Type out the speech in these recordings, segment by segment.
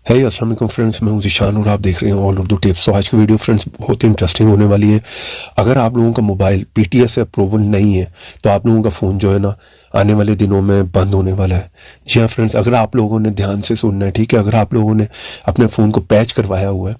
है अस्सलाम वालेकुम फ्रेंड्स, मैं हूं ज़ीशान और आप देख रहे हैं ऑल उर्दू टिप्स। तो आज की वीडियो फ्रेंड्स बहुत ही इंटरेस्टिंग होने वाली है। अगर आप लोगों का मोबाइल पीटीएस से अप्रूवल नहीं है तो आप लोगों का फ़ोन जो है ना आने वाले दिनों में बंद होने वाला है। जी हाँ फ्रेंड्स, अगर आप लोगों ने ध्यान से सुनना है, ठीक है। अगर आप लोगों ने अपने फ़ोन को पैच करवाया हुआ है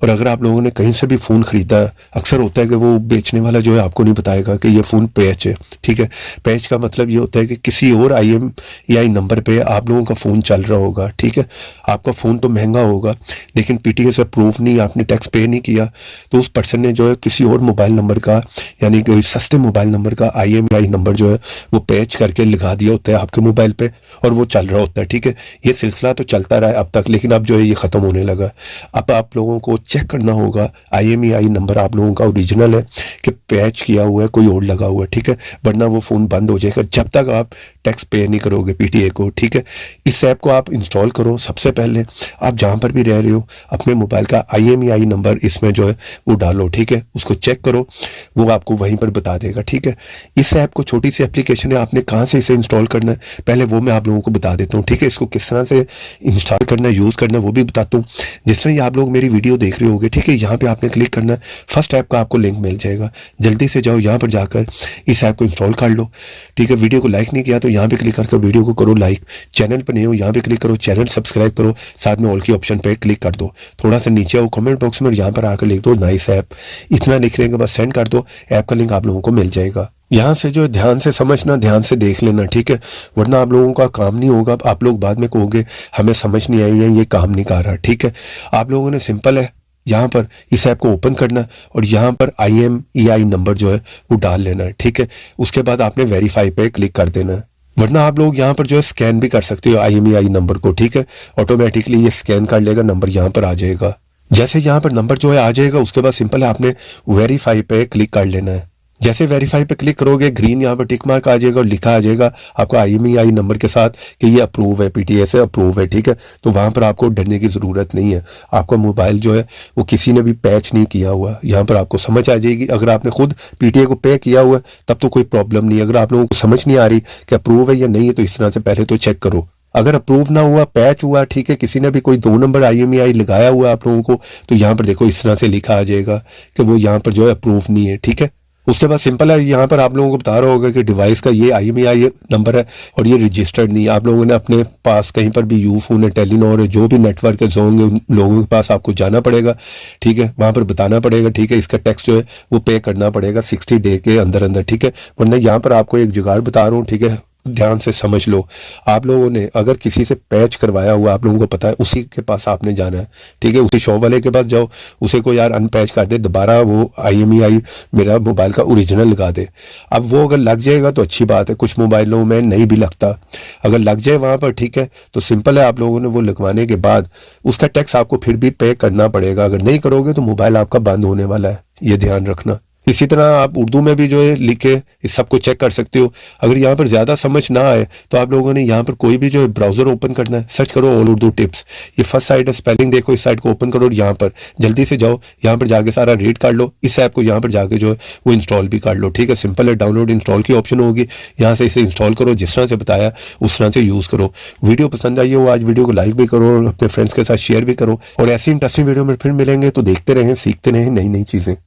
और अगर आप लोगों ने कहीं से भी फ़ोन ख़रीदा है, अक्सर होता है कि वो बेचने वाला जो है आपको नहीं बताएगा कि ये फ़ोन पैच है, ठीक है। पैच का मतलब ये होता है कि किसी और IMEI नंबर पे आप लोगों का फ़ोन चल रहा होगा, ठीक है। आपका फ़ोन तो महंगा होगा लेकिन पीटीएस अप्रूव नहीं, आपने टैक्स पे नहीं किया, तो उस पर्सन ने जो है किसी और मोबाइल नंबर का यानी कि सस्ते मोबाइल नंबर का IMEI नंबर जो है वो पैच करके लगा दिया होता है आपके मोबाइल पे और वो चल रहा होता है, ठीक है। ये सिलसिला तो चलता रहा है अब तक, लेकिन अब जो है ये ख़त्म होने लगा। अब आप लोगों को चेक करना होगा IMEI नंबर आप लोगों का ओरिजिनल है कि पैच किया हुआ है, कोई और लगा हुआ है, ठीक है। वरना वो फ़ोन बंद हो जाएगा जब तक आप टैक्स पे नहीं करोगे PTA को, ठीक है। इस ऐप को आप इंस्टॉल करो। सबसे पहले आप जहाँ पर भी रह रहे हो अपने मोबाइल का IMEI नंबर इसमें जो है वो डालो, ठीक है। उसको चेक करो, वो आपको वहीं पर बता देगा, ठीक है। इस ऐप को छोटी सी एप्लीकेशन है, आपने कहाँ से इसे इंस्टॉल करना है पहले वो मैं आप लोगों को बता देता हूँ, ठीक है। इसको किस तरह से इंस्टॉल करना है, यूज़ करना है वो भी बताता हूँ। जिस तरह आप लोग मेरी वीडियो देख रहे होगे, ठीक है, यहाँ पे आपने क्लिक करना है, फर्स्ट ऐप का आपको लिंक मिल जाएगा। जल्दी से जाओ यहाँ पर जाकर इस ऐप को इंस्टॉल कर लो, ठीक है। वीडियो को लाइक नहीं किया तो यहाँ पे क्लिक करके वीडियो को करो लाइक। चैनल पर नहीं हो यहाँ पे क्लिक करो, चैनल सब्सक्राइब करो, साथ में ऑल की ऑप्शन पे क्लिक कर दो। थोड़ा सा नीचे आओ कमेंट बॉक्स में यहाँ पर आकर लिख दो नाइस ऐप। इतना लिखने के बाद सेंड कर दो, ऐप का लिंक आप लोगों को मिल जाएगा। यहाँ से जो है ध्यान से समझना, ध्यान से देख लेना, ठीक है। वरना आप लोगों का काम नहीं होगा, आप लोग बाद में कहोगे हमें समझ नहीं आई है, ये काम नहीं कर रहा, ठीक है। आप लोगों ने सिंपल है यहाँ पर इस ऐप को ओपन करना और यहाँ पर IMEI नंबर जो है वो डाल लेना है, ठीक है। उसके बाद आपने वेरीफाई पे क्लिक कर देना है। वरना आप लोग यहाँ पर जो है स्कैन भी कर सकते हो IMEI नंबर को, ठीक है। ऑटोमेटिकली ये स्कैन कर लेगा, नंबर यहाँ पर आ जाएगा। जैसे यहाँ पर नंबर जो है आ जाएगा उसके बाद सिंपल है आपने वेरीफाई पे क्लिक कर लेना है। जैसे वेरीफाई पे क्लिक करोगे ग्रीन यहाँ पर टिक मार्क आ जाएगा और लिखा आ जाएगा आपका IMEI नंबर के साथ कि ये अप्रूव है, PTA से अप्रूव है, ठीक है। तो वहाँ पर आपको डरने की ज़रूरत नहीं है। आपका मोबाइल जो है वो किसी ने भी पैच नहीं किया हुआ, यहाँ पर आपको समझ आ जाएगी। अगर आपने खुद PTA को पे किया हुआ है तब तो कोई प्रॉब्लम नहीं है। अगर आप लोगों को समझ नहीं आ रही कि अप्रूव है या नहीं है तो इस तरह से पहले तो चेक करो। अगर अप्रूव ना हुआ, पैच हुआ, ठीक है, किसी ने भी कोई 2 नंबर IMEI लगाया हुआ आप लोगों को, तो यहाँ पर देखो इस तरह से लिखा आ जाएगा कि वो यहाँ पर जो है अप्रूव नहीं है, ठीक है। उसके बाद सिंपल है यहाँ पर आप लोगों को बता रहा होगा कि डिवाइस का ये IMEI नंबर है और ये रजिस्टर्ड नहीं है। आप लोगों ने अपने पास कहीं पर भी यूफोन है, टेलीनॉर है, जो भी नेटवर्क है होंगे उन लोगों के पास आपको जाना पड़ेगा, ठीक है। वहाँ पर बताना पड़ेगा, ठीक है। इसका टैक्स जो है वो पे करना पड़ेगा 60 डे के अंदर अंदर, ठीक है। वरना यहाँ पर आपको एक जुगाड़ बता रहा हूँ, ठीक है, ध्यान से समझ लो। आप लोगों ने अगर किसी से पैच करवाया हुआ आप लोगों को पता है, उसी के पास आपने जाना है, ठीक है। उसी शॉप वाले के पास जाओ, उसे को यार अनपैच कर दे, दोबारा वो IMEI मेरा मोबाइल का ओरिजिनल लगा दे। अब वो अगर लग जाएगा तो अच्छी बात है, कुछ मोबाइलों में नहीं भी लगता। अगर लग जाए वहाँ पर, ठीक है, तो सिंपल है आप लोगों ने वो लगवाने के बाद उसका टैक्स आपको फिर भी पे करना पड़ेगा। अगर नहीं करोगे तो मोबाइल आपका बंद होने वाला है, ये ध्यान रखना। इसी तरह आप उर्दू में भी जो है लिख के इस सब को चेक कर सकते हो। अगर यहाँ पर ज़्यादा समझ ना आए तो आप लोगों ने यहाँ पर कोई भी जो है ब्राउज़र ओपन करना है, सर्च करो ऑल उर्दू टिप्स। ये फर्स्ट साइड है, स्पेलिंग देखो, इस साइड को ओपन करो और यहाँ पर जल्दी से जाओ, यहाँ पर जाके सारा रीड कर लो। इस ऐप को यहाँ पर जाके जो है वो इंस्टॉल भी कर लो, ठीक है। सिंपल है, डाउनलोड इंस्टॉल की ऑप्शन होगी, यहाँ से इसे इंस्टॉल करो, जिस तरह से बताया उस तरह से यूज़ करो। वीडियो पसंद आई हो आज वीडियो को लाइक भी करो और अपने फ्रेंड्स के साथ शेयर भी करो। और ऐसी इंटरेस्टिंग वीडियो में फिर मिलेंगे, तो देखते रहें, सीखते रहें नई नई चीज़ें।